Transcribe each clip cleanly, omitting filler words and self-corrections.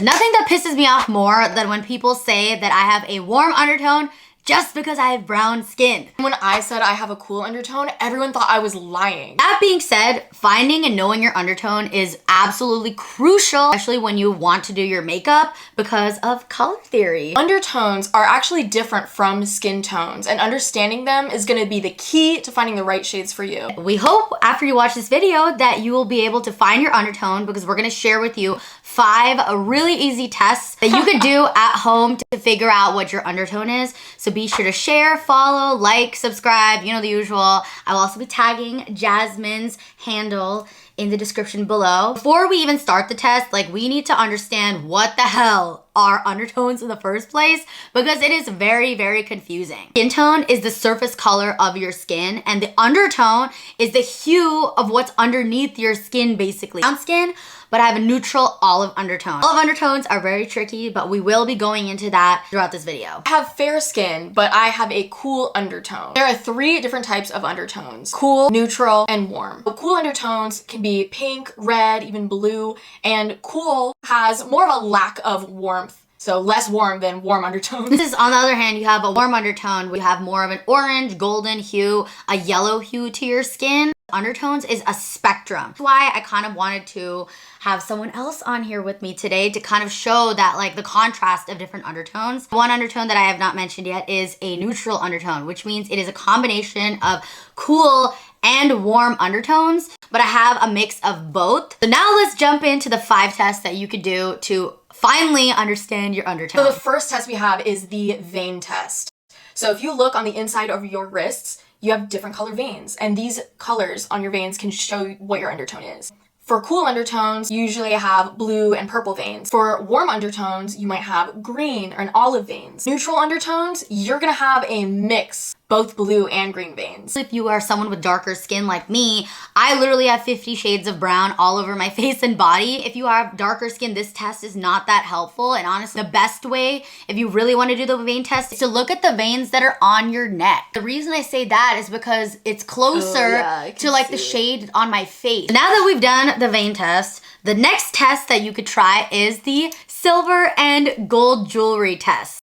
There's nothing that pisses me off more than when people say that I have a warm undertone just because I have brown skin. When I said I have a cool undertone, everyone thought I was lying. That being said, finding and knowing your undertone is absolutely crucial, especially when you want to do your makeup because of color theory. Undertones are actually different from skin tones, and understanding them is going to be the key to finding the right shades for you. We hope after you watch this video that you will be able to find your undertone, because we're going to share with you 5 really easy tests that you could do at home to figure out what your undertone is. So be sure to share, follow, like, subscribe, you know the usual. I will also be tagging Jasmine's handle in the description below. Before we even start the test, we need to understand what the hell are undertones in the first place, because it is very, very confusing. Skin tone is the surface color of your skin, and the undertone is the hue of what's underneath your skin, basically. Brown skin, but I have a neutral olive undertone. Olive undertones are very tricky, but we will be going into that throughout this video. I have fair skin, but I have a cool undertone. There are 3 different types of undertones: cool, neutral, and warm. So cool undertones can be pink, red, even blue, and cool has more of a lack of warmth. So less warm than warm undertones. This is, on the other hand, you have a warm undertone. We have more of an orange, golden hue, a yellow hue to your skin. Undertones is a spectrum. That's why I kind of wanted to have someone else on here with me today to kind of show that the contrast of different undertones. One undertone that I have not mentioned yet is a neutral undertone, which means it is a combination of cool and warm undertones, but I have a mix of both. So now let's jump into the 5 tests that you could do to finally understand your undertone. So the first test we have is the vein test. So if you look on the inside of your wrists, you have different color veins, and these colors on your veins can show what your undertone is. For cool undertones, you usually have blue and purple veins. For warm undertones, you might have green or olive veins. Neutral undertones, you're gonna have a mix, both blue and green veins. If you are someone with darker skin like me, I literally have 50 shades of brown all over my face and body. If you have darker skin, this test is not that helpful. And honestly, the best way, if you really want to do the vein test, is to look at the veins that are on your neck. The reason I say that is because it's closer to the shade on my face. Now that we've done the vein test, the next test that you could try is the silver and gold jewelry test.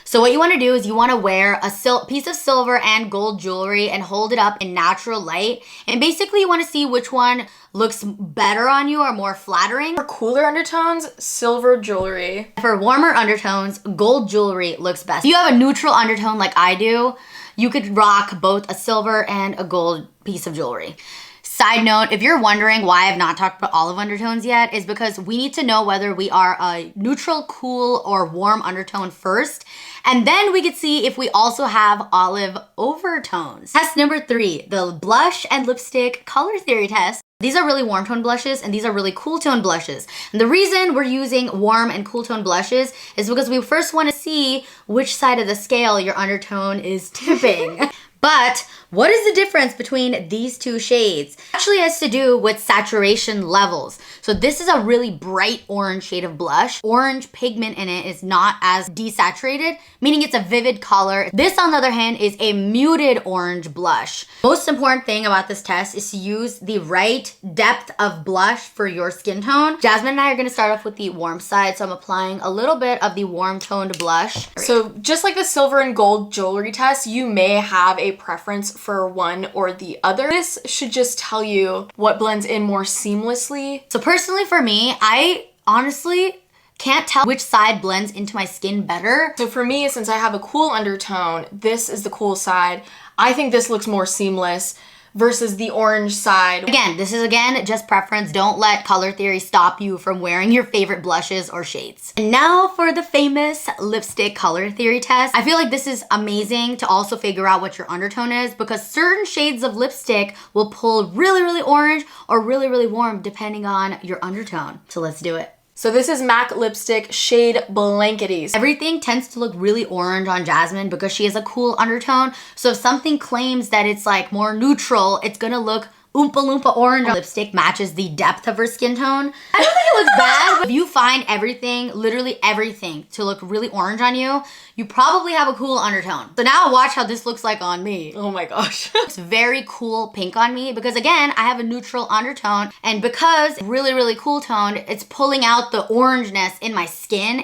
So what you want to do is you want to wear a piece of silver and gold jewelry and hold it up in natural light. And basically you want to see which one looks better on you or more flattering. For cooler undertones, silver jewelry. For warmer undertones, gold jewelry looks best. If you have a neutral undertone like I do, you could rock both a silver and a gold piece of jewelry. Side note, if you're wondering why I've not talked about olive undertones yet, is because we need to know whether we are a neutral, cool, or warm undertone first. And then we could see if we also have olive overtones. Test number 3, the blush and lipstick color theory test. These are really warm tone blushes and these are really cool tone blushes. And the reason we're using warm and cool tone blushes is because we first want to see which side of the scale your undertone is tipping. But what is the difference between these 2 shades? It actually has to do with saturation levels. So this is a really bright orange shade of blush. Orange pigment in it is not as desaturated, meaning it's a vivid color. This, on the other hand, is a muted orange blush. Most important thing about this test is to use the right depth of blush for your skin tone. Jasmine and I are going to start off with the warm side, so I'm applying a little bit of the warm toned blush. So just like the silver and gold jewelry test, you may have a preference for one or the other. This should just tell you what blends in more seamlessly. So personally for me, I honestly can't tell which side blends into my skin better. So for me, since I have a cool undertone, this is the cool side. I think this looks more seamless versus the orange side. Again, this is just preference. Don't let color theory stop you from wearing your favorite blushes or shades. And now for the famous lipstick color theory test. I feel like this is amazing to also figure out what your undertone is, because certain shades of lipstick will pull really, really orange or really, really warm depending on your undertone. So let's do it. So this is MAC lipstick shade Blankety. Everything tends to look really orange on Jasmine because she has a cool undertone. So if something claims that it's more neutral, it's gonna look Oompa Loompa orange lipstick matches the depth of her skin tone. I don't think it looks bad, but if you find everything, literally everything, to look really orange on you, you probably have a cool undertone. So now watch how this looks like on me. Oh my gosh. It's very cool pink on me because again, I have a neutral undertone, and because really, really cool toned, it's pulling out the orangeness in my skin.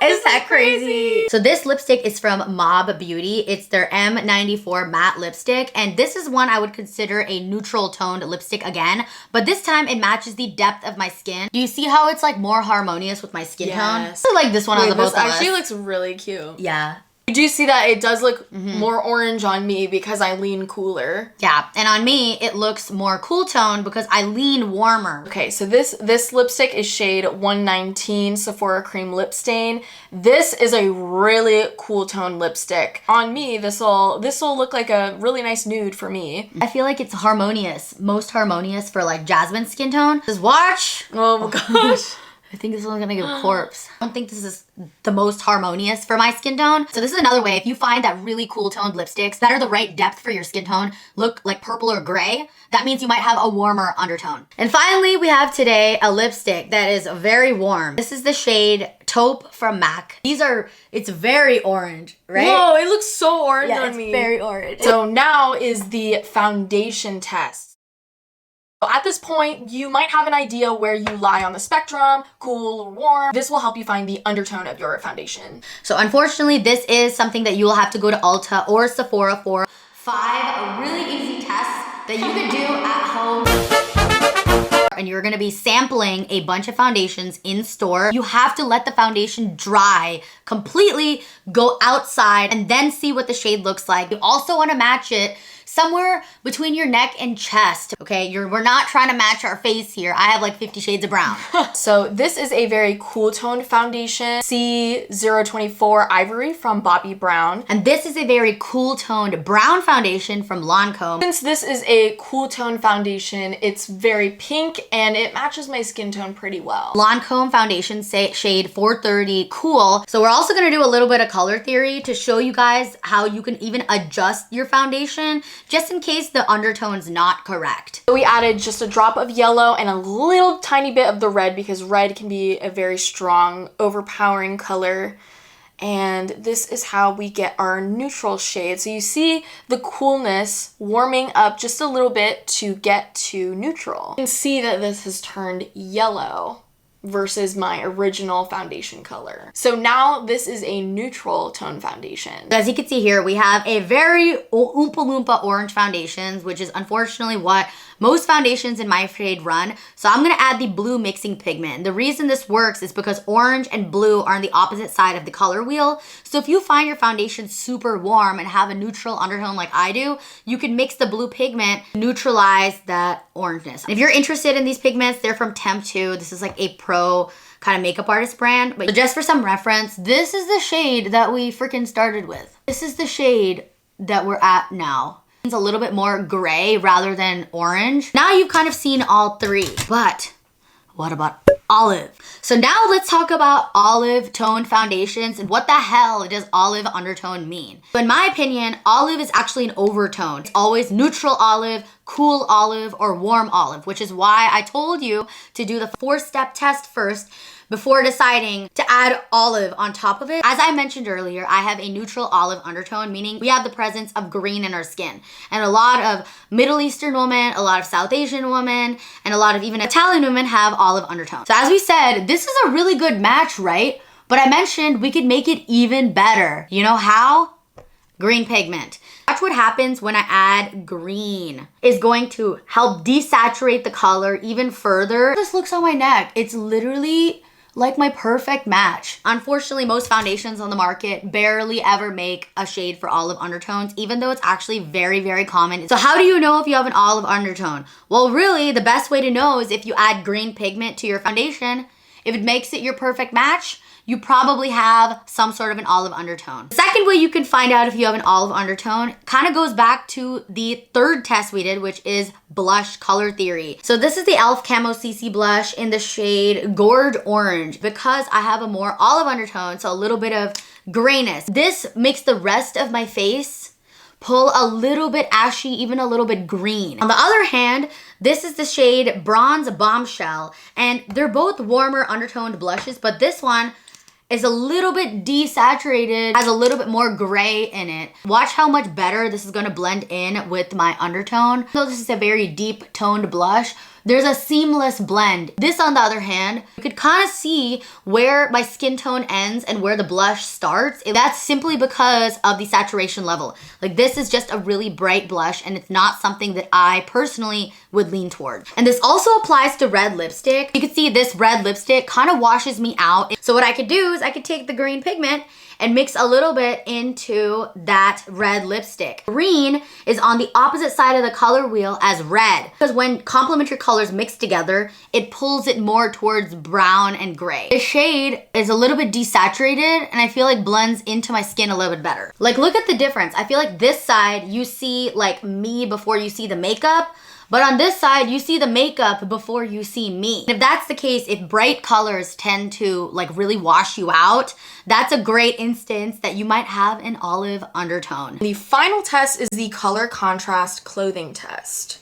Is that crazy? So this lipstick is from Mob Beauty. It's their M94 matte lipstick. And this is one I would consider a neutral toned lipstick again. But this time it matches the depth of my skin. Do you see how it's like more harmonious with my skin tone? I like this one on the both of us. This actually looks really cute. Yeah. You do see that it does look more orange on me because I lean cooler. Yeah, and on me, it looks more cool toned because I lean warmer. Okay, so this lipstick is shade 119 Sephora Cream Lip Stain. This is a really cool toned lipstick. On me, this'll look like a really nice nude for me. I feel like it's harmonious, most harmonious for like Jasmine's skin tone. Just watch. Oh my gosh. I think this one's gonna give a corpse. I don't think this is the most harmonious for my skin tone. So this is another way, if you find that really cool toned lipsticks that are the right depth for your skin tone, look like purple or gray, that means you might have a warmer undertone. And finally, we have today a lipstick that is very warm. This is the shade Taupe from MAC. It's very orange, right? Whoa, it looks so orange on me. It's very orange. So now is the foundation test. At this point, you might have an idea where you lie on the spectrum, cool or warm. This will help you find the undertone of your foundation. So unfortunately, this is something that you will have to go to Ulta or Sephora for. 5 really easy tests that you can do at home. And you're gonna be sampling a bunch of foundations in store. You have to let the foundation dry completely, go outside, and then see what the shade looks like. You also wanna match it somewhere between your neck and chest, okay? We're not trying to match our face here. I have like 50 shades of brown. So this is a very cool toned foundation, C024 Ivory from Bobbi Brown. And this is a very cool toned brown foundation from Lancome. Since this is a cool toned foundation, it's very pink and it matches my skin tone pretty well. Lancome foundation shade 430 Cool. So we're also gonna do a little bit of color theory to show you guys how you can even adjust your foundation just in case the undertone's not correct. So we added just a drop of yellow and a little tiny bit of the red because red can be a very strong, overpowering color. And this is how we get our neutral shade. So you see the coolness warming up just a little bit to get to neutral. You can see that this has turned yellow versus my original foundation color. So now this is a neutral tone foundation. As you can see here, we have a very Oompa Loompa orange foundations, which is unfortunately what most foundations in my shade run. So I'm gonna add the blue mixing pigment. The reason this works is because orange and blue are on the opposite side of the color wheel. So if you find your foundation super warm and have a neutral undertone like I do, you can mix the blue pigment, neutralize that orangeness. If you're interested in these pigments, they're from Temp2. This is like a pro kind of makeup artist brand. But just for some reference, this is the shade that we freaking started with. This is the shade that we're at now. It's a little bit more gray rather than orange. Now you've kind of seen all 3, but what about olive? So now let's talk about olive toned foundations and what the hell does olive undertone mean? So in my opinion, olive is actually an overtone. It's always neutral olive, cool olive, or warm olive, which is why I told you to do the 4-step test first before deciding to add olive on top of it. As I mentioned earlier, I have a neutral olive undertone, meaning we have the presence of green in our skin. And a lot of Middle Eastern women, a lot of South Asian women, and a lot of even Italian women have olive undertones. So as we said, this is a really good match, right? But I mentioned we could make it even better. You know how? Green pigment. Watch what happens when I add green. It's going to help desaturate the color even further. This looks on my neck. It's literally like my perfect match. Unfortunately, most foundations on the market barely ever make a shade for olive undertones, even though it's actually very, very common. So how do you know if you have an olive undertone? Well, really, the best way to know is if you add green pigment to your foundation. If it makes it your perfect match, you probably have some sort of an olive undertone. The second way you can find out if you have an olive undertone kind of goes back to the 3rd test we did, which is blush color theory. So this is the e.l.f. Camo CC blush in the shade Gorge Orange. Because I have a more olive undertone, so a little bit of grayness, this makes the rest of my face pull a little bit ashy, even a little bit green. On the other hand, this is the shade Bronze Bombshell, and they're both warmer undertoned blushes, but this one is a little bit desaturated, has a little bit more gray in it. Watch how much better this is gonna blend in with my undertone. So this is a very deep toned blush. There's a seamless blend. This, on the other hand, you could kind of see where my skin tone ends and where the blush starts. That's simply because of the saturation level. Like, this is just a really bright blush, and it's not something that I personally would lean towards. And this also applies to red lipstick. You can see this red lipstick kind of washes me out. So what I could do is I could take the green pigment and mix a little bit into that red lipstick. Green is on the opposite side of the color wheel as red, because when complementary colors mix together, it pulls it more towards brown and gray. The shade is a little bit desaturated, and I feel like blends into my skin a little bit better. Like, look at the difference. I feel like this side, you see like me before you see the makeup, but on this side, you see the makeup before you see me. If that's the case, if bright colors tend to like really wash you out, that's a great instance that you might have an olive undertone. The final test is the color contrast clothing test.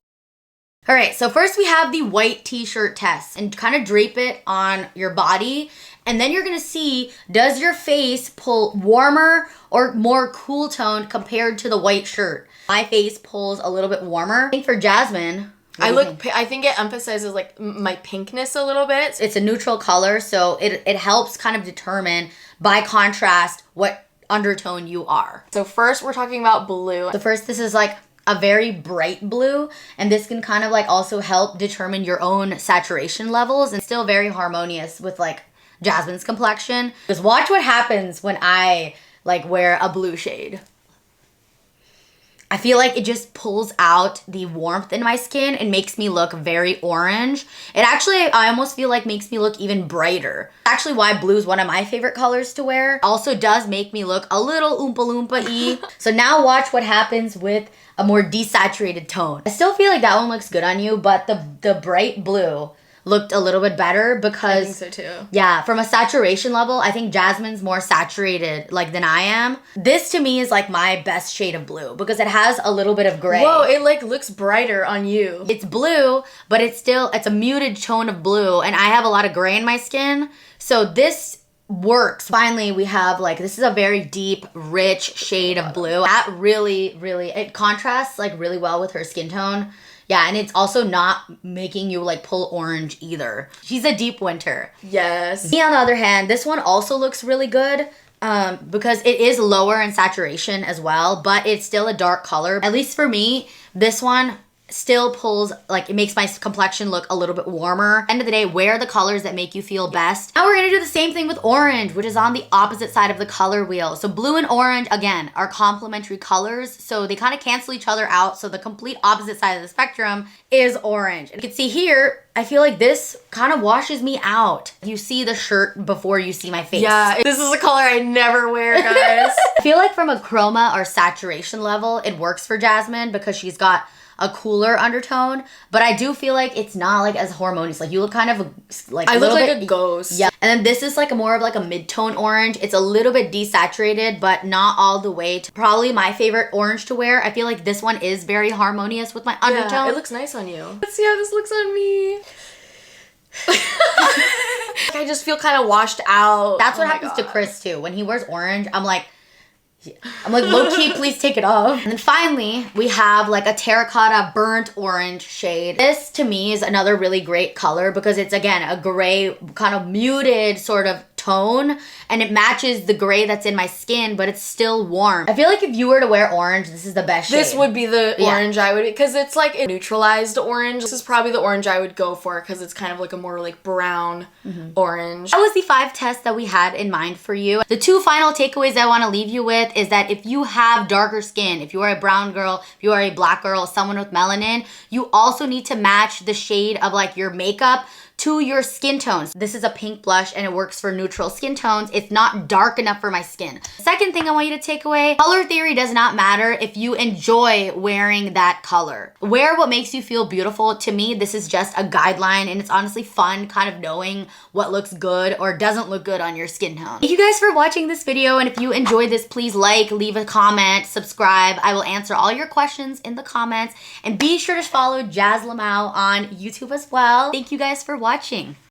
All right, so first we have the white t-shirt test, and kind of drape it on your body. And then you're gonna see, does your face pull warmer or more cool toned compared to the white shirt? My face pulls a little bit warmer. I think for Jasmine, I think it emphasizes like my pinkness a little bit. It's a neutral color, so it helps kind of determine by contrast what undertone you are. So first we're talking about blue. This is like a very bright blue, and this can kind of like also help determine your own saturation levels, and still very harmonious with like Jasmine's complexion. Just watch what happens when I like wear a blue shade. I feel like it just pulls out the warmth in my skin and makes me look very orange. It actually, I almost feel like makes me look even brighter. Actually, why blue is one of my favorite colors to wear. Also does make me look a little Oompa Loompa-y. So now watch what happens with a more desaturated tone. I still feel like that one looks good on you, but the bright blue looked a little bit better because I think so too. Yeah, from a saturation level, I think Jasmine's more saturated like than I am. This to me is like my best shade of blue because it has a little bit of gray. Whoa, it like looks brighter on you. It's blue, but it's a muted tone of blue, and I have a lot of gray in my skin. So this works. Finally, we have like, this is a very deep, rich shade of blue. That really, it contrasts like really well with her skin tone. Yeah, and it's also not making you like pull orange either. She's a deep winter. Yes. Me, on the other hand, this one also looks really good because it is lower in saturation as well, but it's still a dark color. At least for me, this one still pulls, like, it makes my complexion look a little bit warmer. End of the day, wear the colors that make you feel best. Now we're gonna do the same thing with orange, which is on the opposite side of the color wheel. So blue and orange, again, are complementary colors, so they kind of cancel each other out. So the complete opposite side of the spectrum is orange. You can see here, I feel like this kind of washes me out. You see the shirt before you see my face. Yeah, this is a color I never wear, guys. I feel like from a chroma or saturation level, it works for Jasmine because she's got a cooler undertone, but I do feel like it's not like as harmonious. Like, you look kind of like I look like a ghost. Yeah. And then this is like more of like a mid-tone orange. It's a little bit desaturated, but not all the way to probably my favorite orange to wear. I feel like this one is very harmonious with my undertone. Yeah, it looks nice on you. Let's see how this looks on me. I just feel kind of washed out. That's what happens to Chris too. When he wears orange, I'm like, low-key, please take it off. And then finally, we have like a terracotta burnt orange shade. This to me is another really great color because it's, again, a gray, kind of muted sort of tone, and it matches the gray that's in my skin, but it's still warm. I feel like if you were to wear orange, this is the best shade. This would be the orange I would, because it's like a neutralized orange. This is probably the orange I would go for because it's kind of like a more like brown orange. That was the 5 tests that we had in mind for you. The 2 final takeaways I want to leave you with is that if you have darker skin, if you are a brown girl, if you are a black girl, someone with melanin, you also need to match the shade of like your makeup to your skin tones. This is a pink blush and it works for neutral skin tones. It's not dark enough for my skin. Second thing I want you to take away, color theory does not matter if you enjoy wearing that color. Wear what makes you feel beautiful. To me, this is just a guideline, and it's honestly fun kind of knowing what looks good or doesn't look good on your skin tone. Thank you guys for watching this video, and if you enjoyed this, please like, leave a comment, subscribe. I will answer all your questions in the comments, and be sure to follow Jazz Lamau on YouTube as well. Thank you guys for watching.